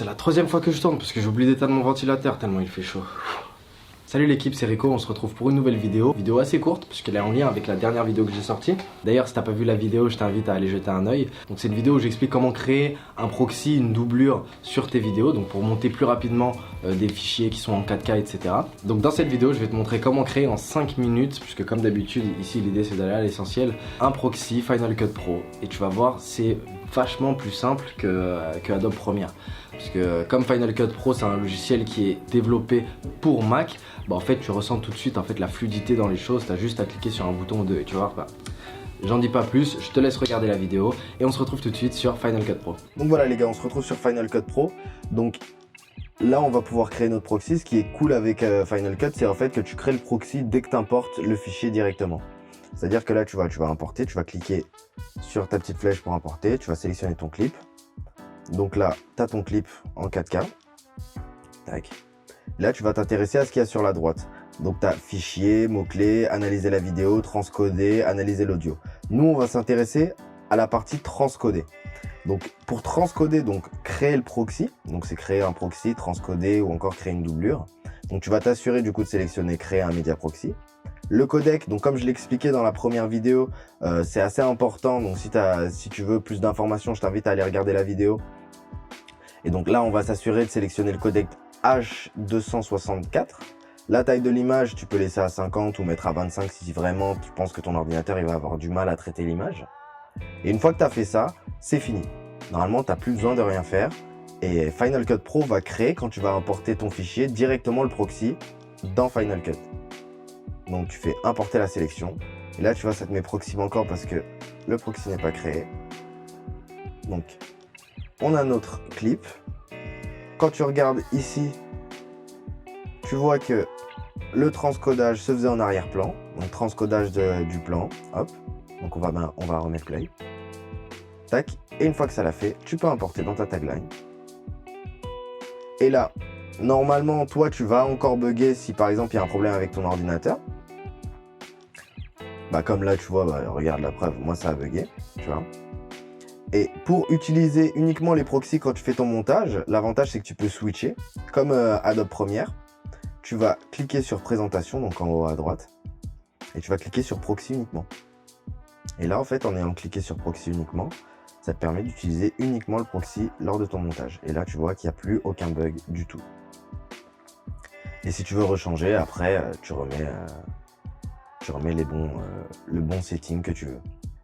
c'est la troisième fois que je tourne parce que j'ai oublié d'éteindre mon ventilateur tellement il fait chaud. Salut l'équipe, c'est Rico, on se retrouve pour une nouvelle vidéo. Vidéo assez courte puisqu'elle est en lien avec la dernière vidéo que j'ai sortie. D'ailleurs, si t'as pas vu la vidéo, je t'invite à aller jeter un oeil. Donc c'est une vidéo où j'explique comment créer un proxy, une doublure sur tes vidéos. Donc pour monter plus rapidement des fichiers qui sont en 4K, etc. Donc dans cette vidéo, je vais te montrer comment créer en 5 minutes, puisque comme d'habitude, ici l'idée c'est d'aller à l'essentiel, un proxy Final Cut Pro. Et tu vas voir, c'est vachement plus simple que Adobe Premiere. Parce que comme Final Cut Pro c'est un logiciel qui est développé pour Mac, bah en fait tu ressens tout de suite en fait la fluidité dans les choses, tu as juste à cliquer sur un bouton ou deux et tu vas voir. J'en dis pas plus, je te laisse regarder la vidéo et on se retrouve tout de suite sur Final Cut Pro. Donc voilà les gars, on se retrouve sur Final Cut Pro. Donc là on va pouvoir créer notre proxy. Ce qui est cool avec Final Cut, c'est en fait que tu crées le proxy dès que tu importes le fichier directement. C'est-à-dire que là tu vas importer, tu vas cliquer sur ta petite flèche pour importer, tu vas sélectionner ton clip. Donc là, tu as ton clip en 4K. Tac. Là, tu vas t'intéresser à ce qu'il y a sur la droite. Donc, tu as fichier, mots-clés, analyser la vidéo, transcoder, analyser l'audio. Nous, on va s'intéresser à la partie transcoder. Donc, pour transcoder, donc créer le proxy. Donc, c'est créer un proxy, transcoder ou encore créer une doublure. Donc, tu vas t'assurer du coup de sélectionner créer un média proxy. Le codec, donc comme je l'expliquais dans la première vidéo, c'est assez important. Donc, si tu veux plus d'informations, je t'invite à aller regarder la vidéo. Et donc là, on va s'assurer de sélectionner le codec H264. La taille de l'image, tu peux laisser à 50 ou mettre à 25 si vraiment tu penses que ton ordinateur il va avoir du mal à traiter l'image. Et une fois que tu as fait ça, c'est fini. Normalement, tu n'as plus besoin de rien faire. Et Final Cut Pro va créer, quand tu vas importer ton fichier, directement le proxy dans Final Cut. Donc tu fais importer la sélection. Et là, tu vois, ça te met proxy encore parce que le proxy n'est pas créé. Donc, on a notre clip. Quand tu regardes ici, tu vois que le transcodage se faisait en arrière-plan. Donc transcodage du plan. Hop. Donc on va remettre play. Tac. Et une fois que ça l'a fait, tu peux importer dans ta tagline. Et là, normalement, toi, tu vas encore bugger si par exemple il y a un problème avec ton ordinateur. Bah comme là, tu vois, regarde la preuve. Moi, ça a bugué. Tu vois. Et pour utiliser uniquement les proxys quand tu fais ton montage, l'avantage c'est que tu peux switcher. Comme Adobe Premiere, tu vas cliquer sur présentation, donc en haut à droite, et tu vas cliquer sur proxy uniquement. Et là en fait, en ayant cliqué sur proxy uniquement, ça te permet d'utiliser uniquement le proxy lors de ton montage. Et là tu vois qu'il n'y a plus aucun bug du tout. Et si tu veux rechanger, après tu remets le bon setting que tu veux.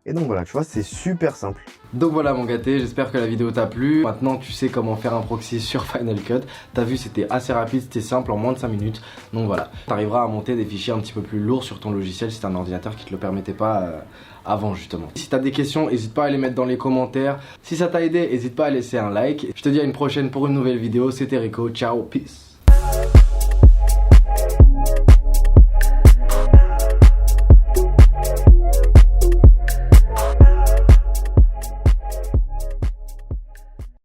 Et donc voilà, tu vois, c'est super simple. Donc voilà mon gâté, j'espère que la vidéo t'a plu. Maintenant tu sais comment faire un proxy sur Final Cut. T'as vu, c'était assez rapide, c'était simple, en moins de 5 minutes. Donc voilà, t'arriveras à monter des fichiers un petit peu plus lourds sur ton logiciel si t'as un ordinateur qui te le permettait pas avant justement. Si t'as des questions, n'hésite pas à les mettre dans les commentaires. Si ça t'a aidé, n'hésite pas à laisser un like. Je te dis à une prochaine pour une nouvelle vidéo. C'était Rico, ciao, peace.